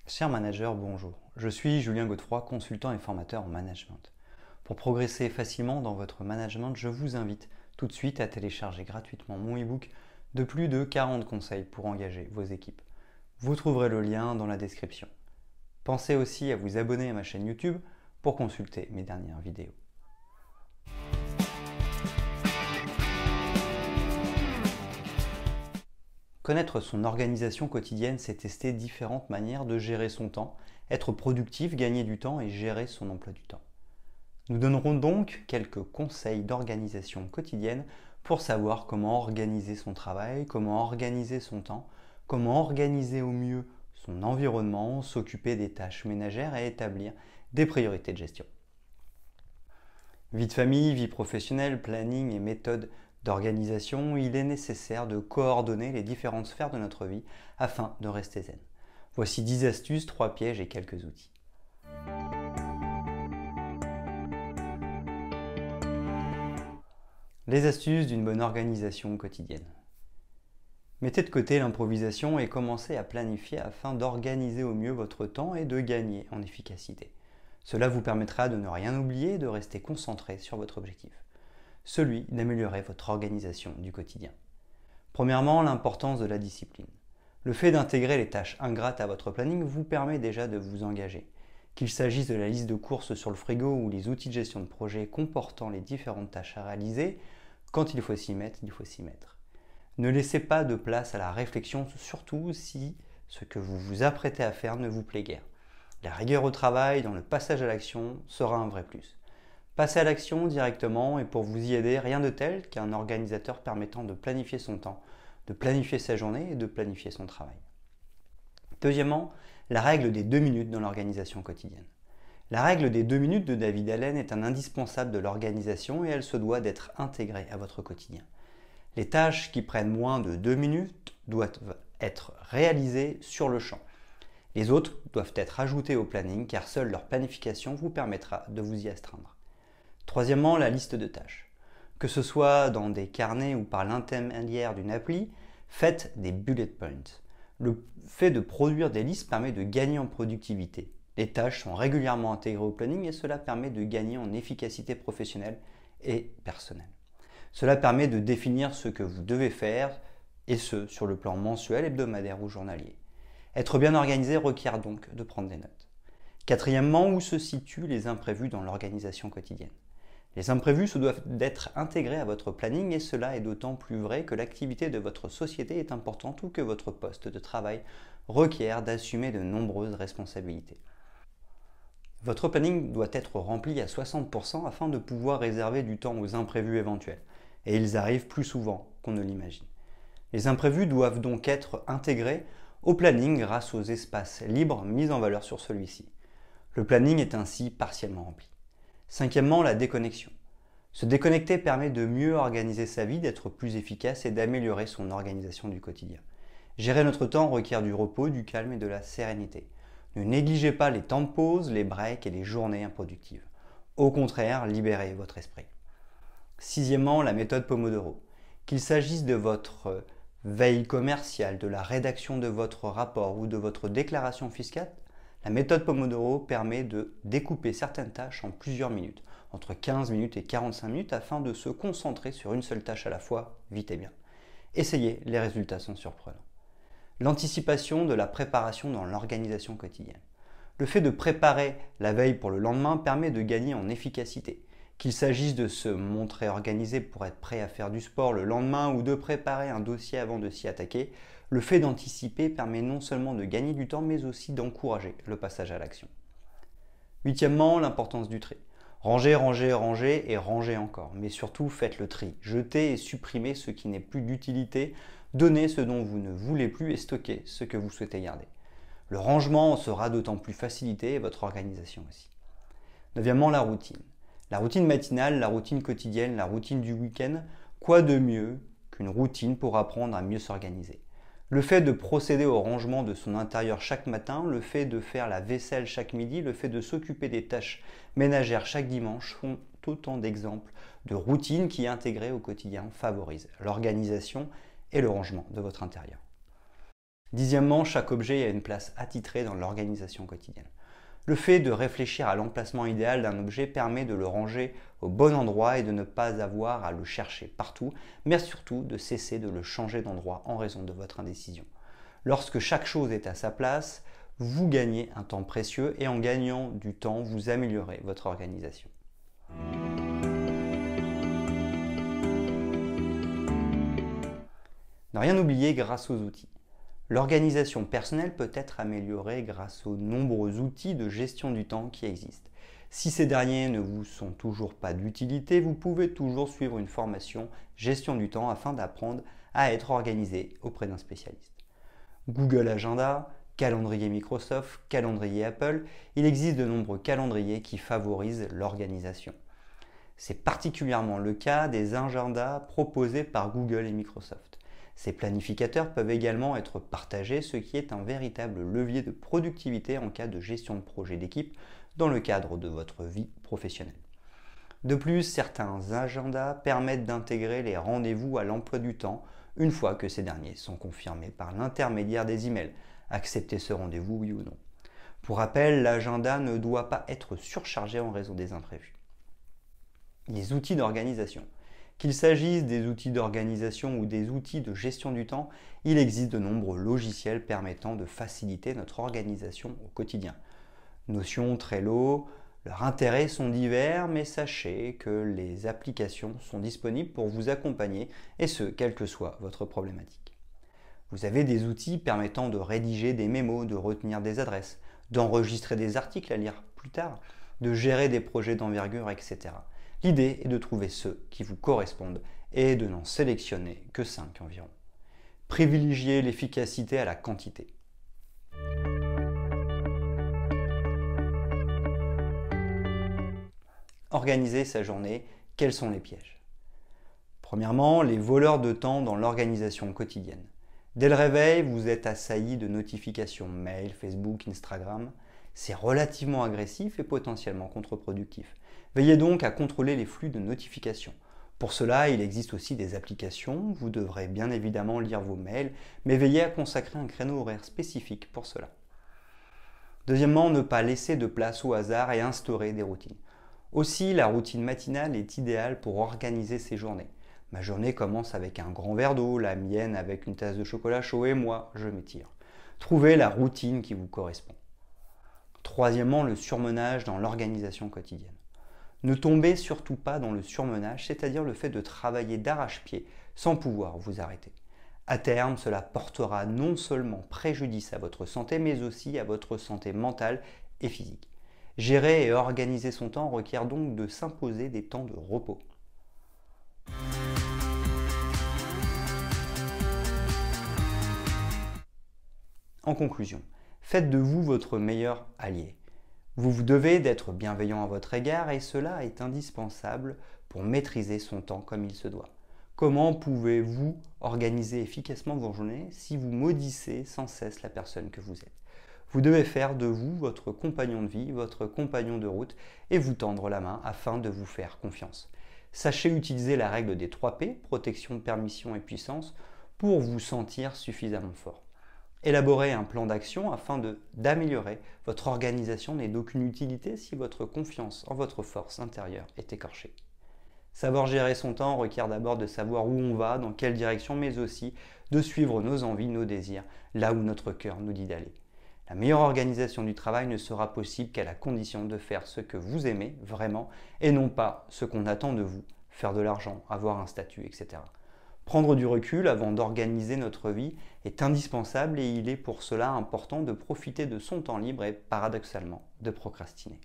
Cher manager, bonjour. Je suis Julien Godefroy, consultant et formateur en management. Pour progresser facilement dans votre management, je vous invite tout de suite à télécharger gratuitement mon e-book de plus de 40 conseils pour engager vos équipes. Vous trouverez le lien dans la description. Pensez aussi à vous abonner à ma chaîne YouTube pour consulter mes dernières vidéos. Connaître son organisation quotidienne, c'est tester différentes manières de gérer son temps, être productif, gagner du temps et gérer son emploi du temps. Nous donnerons donc quelques conseils d'organisation quotidienne pour savoir comment organiser son travail, comment organiser son temps, comment organiser au mieux son environnement, s'occuper des tâches ménagères et établir des priorités de gestion. Vie de famille, vie professionnelle, planning et méthodes d'organisation, il est nécessaire de coordonner les différentes sphères de notre vie afin de rester zen. Voici 10 astuces, 3 pièges et quelques outils. Les astuces d'une bonne organisation quotidienne. Mettez de côté l'improvisation et commencez à planifier afin d'organiser au mieux votre temps et de gagner en efficacité. Cela vous permettra de ne rien oublier et de rester concentré sur votre objectif, celui d'améliorer votre organisation du quotidien. Premièrement, l'importance de la discipline. Le fait d'intégrer les tâches ingrates à votre planning vous permet déjà de vous engager. Qu'il s'agisse de la liste de courses sur le frigo ou les outils de gestion de projet comportant les différentes tâches à réaliser, quand il faut s'y mettre, il faut s'y mettre. Ne laissez pas de place à la réflexion, surtout si ce que vous vous apprêtez à faire ne vous plaît guère. La rigueur au travail, dans le passage à l'action, sera un vrai plus. Passez à l'action directement et pour vous y aider, rien de tel qu'un organisateur permettant de planifier son temps, de planifier sa journée et de planifier son travail. Deuxièmement, la règle des 2 minutes dans l'organisation quotidienne. La règle des 2 minutes de David Allen est un indispensable de l'organisation et elle se doit d'être intégrée à votre quotidien. Les tâches qui prennent moins de 2 minutes doivent être réalisées sur le champ. Les autres doivent être ajoutées au planning car seule leur planification vous permettra de vous y astreindre. Troisièmement, la liste de tâches. Que ce soit dans des carnets ou par l'intermédiaire d'une appli, faites des bullet points. Le fait de produire des listes permet de gagner en productivité. Les tâches sont régulièrement intégrées au planning et cela permet de gagner en efficacité professionnelle et personnelle. Cela permet de définir ce que vous devez faire et ce sur le plan mensuel, hebdomadaire ou journalier. Être bien organisé requiert donc de prendre des notes. Quatrièmement, où se situent les imprévus dans l'organisation quotidienne? Les imprévus se doivent d'être intégrés à votre planning et cela est d'autant plus vrai que l'activité de votre société est importante ou que votre poste de travail requiert d'assumer de nombreuses responsabilités. Votre planning doit être rempli à 60% afin de pouvoir réserver du temps aux imprévus éventuels. Et ils arrivent plus souvent qu'on ne l'imagine. Les imprévus doivent donc être intégrés au planning grâce aux espaces libres mis en valeur sur celui-ci. Le planning est ainsi partiellement rempli. Cinquièmement, la déconnexion. Se déconnecter permet de mieux organiser sa vie, d'être plus efficace et d'améliorer son organisation du quotidien. Gérer notre temps requiert du repos, du calme et de la sérénité. Ne négligez pas les temps de pause, les breaks et les journées improductives. Au contraire, libérez votre esprit. Sixièmement, la méthode Pomodoro. Qu'il s'agisse de votre veille commerciale, de la rédaction de votre rapport ou de votre déclaration fiscale, la méthode Pomodoro permet de découper certaines tâches en plusieurs minutes, entre 15 minutes et 45 minutes afin de se concentrer sur une seule tâche à la fois, vite et bien. Essayez, les résultats sont surprenants. L'anticipation de la préparation dans l'organisation quotidienne. Le fait de préparer la veille pour le lendemain permet de gagner en efficacité. Qu'il s'agisse de se montrer organisé pour être prêt à faire du sport le lendemain ou de préparer un dossier avant de s'y attaquer, le fait d'anticiper permet non seulement de gagner du temps mais aussi d'encourager le passage à l'action. Huitièmement, l'importance du tri. Rangez, rangez, rangez et rangez encore. Mais surtout, faites le tri. Jetez et supprimez ce qui n'est plus d'utilité. Donnez ce dont vous ne voulez plus et stockez ce que vous souhaitez garder. Le rangement sera d'autant plus facilité et votre organisation aussi. Neuvièmement, la routine. La routine matinale, la routine quotidienne, la routine du week-end, quoi de mieux qu'une routine pour apprendre à mieux s'organiser? Le fait de procéder au rangement de son intérieur chaque matin, le fait de faire la vaisselle chaque midi, le fait de s'occuper des tâches ménagères chaque dimanche sont autant d'exemples de routines qui, intégrées au quotidien, favorisent l'organisation et le rangement de votre intérieur. Dixièmement, chaque objet a une place attitrée dans l'organisation quotidienne. Le fait de réfléchir à l'emplacement idéal d'un objet permet de le ranger au bon endroit et de ne pas avoir à le chercher partout, mais surtout de cesser de le changer d'endroit en raison de votre indécision. Lorsque chaque chose est à sa place, vous gagnez un temps précieux et en gagnant du temps, vous améliorez votre organisation. Ne rien oublier grâce aux outils. L'organisation personnelle peut être améliorée grâce aux nombreux outils de gestion du temps qui existent. Si ces derniers ne vous sont toujours pas d'utilité, vous pouvez toujours suivre une formation gestion du temps afin d'apprendre à être organisé auprès d'un spécialiste. Google Agenda, calendrier Microsoft, calendrier Apple, il existe de nombreux calendriers qui favorisent l'organisation. C'est particulièrement le cas des agendas proposés par Google et Microsoft. Ces planificateurs peuvent également être partagés, ce qui est un véritable levier de productivité en cas de gestion de projet d'équipe dans le cadre de votre vie professionnelle. De plus, certains agendas permettent d'intégrer les rendez-vous à l'emploi du temps une fois que ces derniers sont confirmés par l'intermédiaire des emails. Accepter ce rendez-vous, oui ou non. Pour rappel, l'agenda ne doit pas être surchargé en raison des imprévus. Les outils d'organisation. Qu'il s'agisse des outils d'organisation ou des outils de gestion du temps, il existe de nombreux logiciels permettant de faciliter notre organisation au quotidien. Notion, Trello, leurs intérêts sont divers, mais sachez que les applications sont disponibles pour vous accompagner, et ce, quelle que soit votre problématique. Vous avez des outils permettant de rédiger des mémos, de retenir des adresses, d'enregistrer des articles à lire plus tard, de gérer des projets d'envergure, etc. L'idée est de trouver ceux qui vous correspondent et de n'en sélectionner que 5 environ. Privilégiez l'efficacité à la quantité. Organiser sa journée, quels sont les pièges? Premièrement, les voleurs de temps dans l'organisation quotidienne. Dès le réveil, vous êtes assailli de notifications mail, Facebook, Instagram. C'est relativement agressif et potentiellement contre-productif. Veillez donc à contrôler les flux de notifications. Pour cela, il existe aussi des applications. Vous devrez bien évidemment lire vos mails, mais veillez à consacrer un créneau horaire spécifique pour cela. Deuxièmement, ne pas laisser de place au hasard et instaurer des routines. Aussi, la routine matinale est idéale pour organiser ses journées. Ma journée commence avec un grand verre d'eau, la mienne avec une tasse de chocolat chaud et moi, je m'étire. Trouvez la routine qui vous correspond. Troisièmement, le surmenage dans l'organisation quotidienne. Ne tombez surtout pas dans le surmenage, c'est-à-dire le fait de travailler d'arrache-pied sans pouvoir vous arrêter. À terme, cela portera non seulement préjudice à votre santé, mais aussi à votre santé mentale et physique. Gérer et organiser son temps requiert donc de s'imposer des temps de repos. En conclusion, faites de vous votre meilleur allié. Vous devez d'être bienveillant à votre égard et cela est indispensable pour maîtriser son temps comme il se doit. Comment pouvez-vous organiser efficacement vos journées si vous maudissez sans cesse la personne que vous êtes? Vous devez faire de vous votre compagnon de vie, votre compagnon de route et vous tendre la main afin de vous faire confiance. Sachez utiliser la règle des 3 P, protection, permission et puissance, pour vous sentir suffisamment fort. Élaborer un plan d'action afin d'améliorer votre organisation n'est d'aucune utilité si votre confiance en votre force intérieure est écorchée. Savoir gérer son temps requiert d'abord de savoir où on va, dans quelle direction, mais aussi de suivre nos envies, nos désirs, là où notre cœur nous dit d'aller. La meilleure organisation du travail ne sera possible qu'à la condition de faire ce que vous aimez vraiment et non pas ce qu'on attend de vous, faire de l'argent, avoir un statut, etc. Prendre du recul avant d'organiser notre vie est indispensable et il est pour cela important de profiter de son temps libre et paradoxalement de procrastiner.